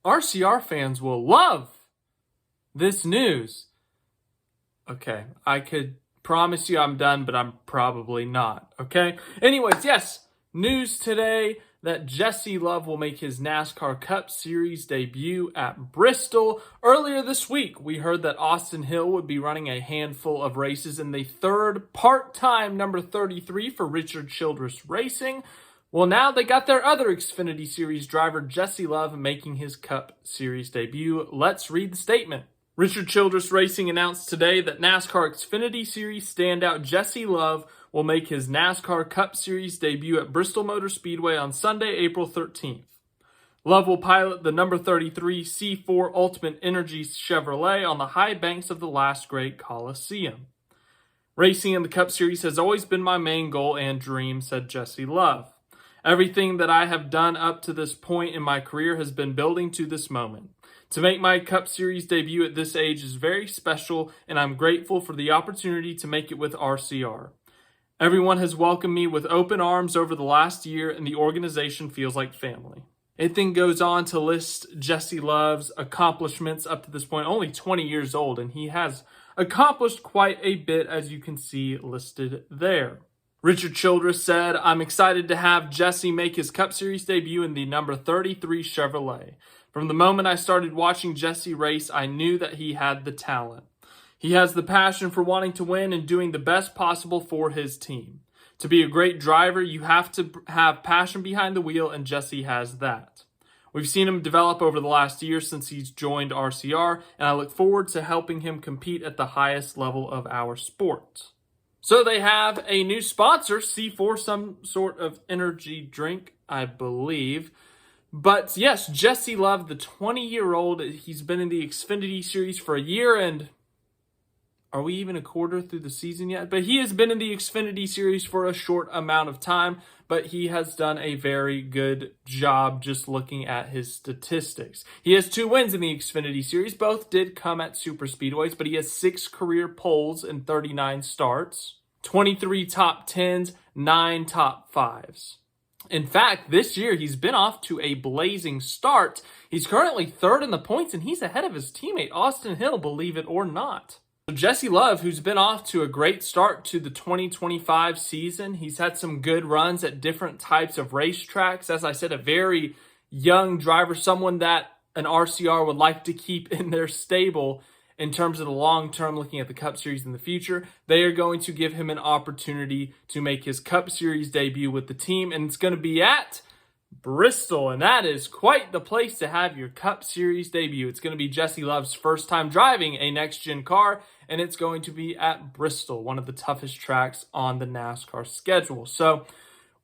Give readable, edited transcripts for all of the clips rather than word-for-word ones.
RCR fans will love this news. Okay, I could promise you I'm done, but I'm probably not, okay? Anyways, yes, news today that Jesse Love will make his NASCAR Cup Series debut at Bristol. Earlier this week, we heard that Austin Hill would be running a handful of races in the third part-time number 33 for Richard Childress Racing. Well, now they got their other Xfinity Series driver, Jesse Love, making his Cup Series debut. Let's read the statement. Richard Childress Racing announced today that NASCAR Xfinity Series standout Jesse Love will make his NASCAR Cup Series debut at Bristol Motor Speedway on Sunday, April 13th. Love will pilot the number 33 C4 Ultimate Energy Chevrolet on the high banks of the last great Coliseum. Racing in the Cup Series has always been my main goal and dream, said Jesse Love. Everything that I have done up to this point in my career has been building to this moment. To make my Cup Series debut at this age is very special, and I'm grateful for the opportunity to make it with RCR. Everyone has welcomed me with open arms over the last year, and the organization feels like family. It then goes on to list Jesse Love's accomplishments up to this point, only 20 years old, and he has accomplished quite a bit, as you can see listed there. Richard Childress said, "I'm excited to have Jesse make his Cup Series debut in the number 33 Chevrolet. From the moment I started watching Jesse race, I knew that he had the talent. He has the passion for wanting to win and doing the best possible for his team. To be a great driver, you have to have passion behind the wheel, and Jesse has that. We've seen him develop over the last year since he's joined RCR, and I look forward to helping him compete at the highest level of our sport." So they have a new sponsor, C4, some sort of energy drink, I believe. But yes, Jesse Love, the 20-year-old, he's been in the Xfinity Series for a year, and are we even a quarter through the season yet? But he has been in the Xfinity Series for a short amount of time, but he has done a very good job just looking at his statistics. He has 2 wins in the Xfinity Series. Both did come at super speedways, but he has 6 career poles in 39 starts, 23 top 10s, 9 top 5s. In fact, this year he's been off to a blazing start. He's currently 3rd in the points, and he's ahead of his teammate Austin Hill, believe it or not. So Jesse Love, who's been off to a great start to the 2025 season, he's had some good runs at different types of racetracks. As I said, a very young driver, someone that an RCR would like to keep in their stable in terms of the long term, looking at the Cup Series in the future. They are going to give him an opportunity to make his Cup Series debut with the team, and it's going to be at Bristol, and that is quite the place to have your Cup Series debut. It's going to be Jesse Love's first time driving a next-gen car, and it's going to be at Bristol, one of the toughest tracks on the NASCAR schedule. So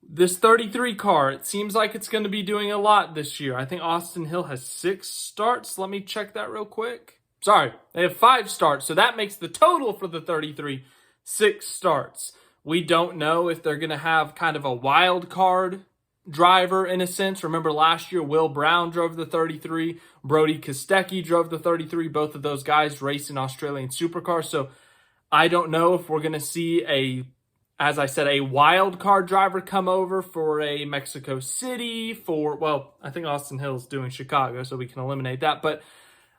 this 33 car, it seems like it's going to be doing a lot this year. I think Austin Hill has 6 starts. Let me check that real quick. Sorry, they have 5 starts, so that makes the total for the 33 6 starts. We don't know if they're going to have kind of a wild card driver in a sense. Remember last year, Will Brown drove the 33. Brody Kostecki drove the 33. Both of those guys raced in Australian supercars. So I don't know if we're going to see as I said, a wild card driver come over for a Mexico City I think Austin Hill's doing Chicago, so we can eliminate that. But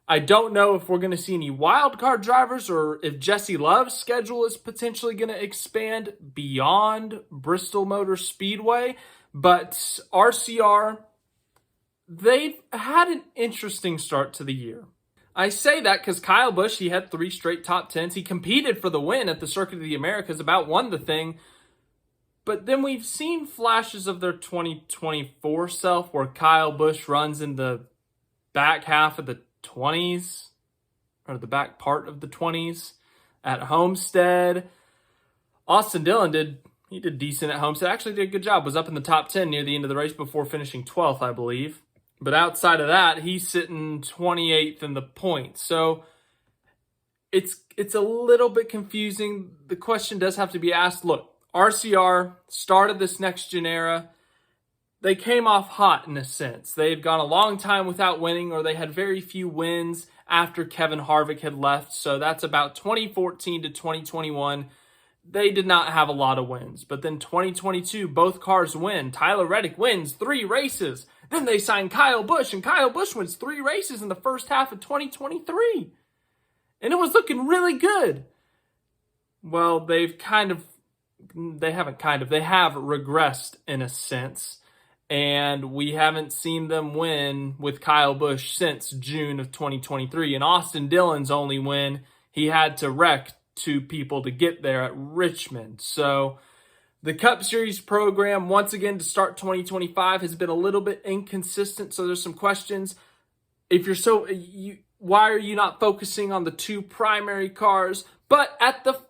I don't know if we're going to see any wild card drivers or if Jesse Love's schedule is potentially going to expand beyond Bristol Motor Speedway. But RCR, they've had an interesting start to the year. I say that because Kyle Busch, he had 3 straight top 10s. He competed for the win at the Circuit of the Americas, about won the thing. But then we've seen flashes of their 2024 self where Kyle Busch runs in the back half of the 20s, or the back part of the 20s at Homestead. Austin Dillon did decent at Homestead. Actually did a good job. Was up in the top 10 near the end of the race before finishing 12th, I believe. But outside of that, he's sitting 28th in the points. So it's a little bit confusing. The question does have to be asked. Look, RCR started this next-gen era. They came off hot in a sense. They had gone a long time without winning, or they had very few wins after Kevin Harvick had left. So that's about 2014 to 2021. They did not have a lot of wins. But then 2022, both cars win. Tyler Reddick wins 3 races. Then they signed Kyle Busch, and Kyle Busch wins 3 races in the first half of 2023. And it was looking really good. Well, they have regressed in a sense. And we haven't seen them win with Kyle Busch since June of 2023. And Austin Dillon's only win, he had to wreck 2 people to get there at Richmond. So the Cup Series program, once again, to start 2025, has been a little bit inconsistent. So there's some questions. If you're why are you not focusing on the 2 primary cars? But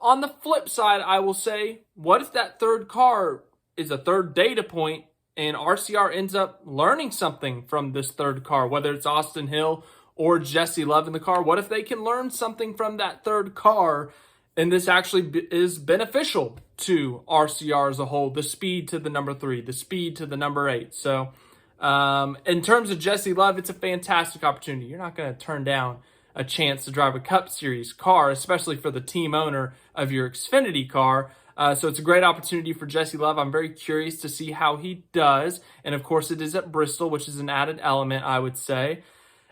on the flip side, I will say, what if that third car is a third data point and RCR ends up learning something from this third car, whether it's Austin Hill or Jesse Love in the car? What if they can learn something from that third car and this actually is beneficial to RCR as a whole? The speed to the number 3, the speed to the number 8. So in terms of Jesse Love, it's a fantastic opportunity. You're not going to turn down a chance to drive a Cup Series car, especially for the team owner of your Xfinity car. So it's a great opportunity for Jesse Love. I'm very curious to see how he does. And of course, it is at Bristol, which is an added element, I would say.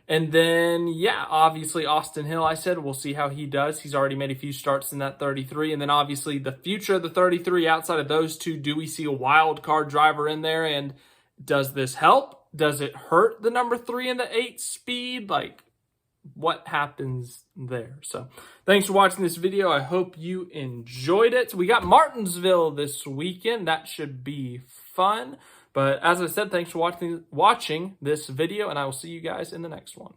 And then, yeah, obviously Austin Hill, I said, we'll see how he does. He's already made a few starts in that 33. And then obviously the future of the 33, outside of those 2, do we see a wild card driver in there? And does this help? Does it hurt the number 3 and the 8 speed? Like, what happens there? So thanks for watching this video. I hope you enjoyed it. We got Martinsville this weekend. That should be fun. But as I said, thanks for watching this video, and I will see you guys in the next one.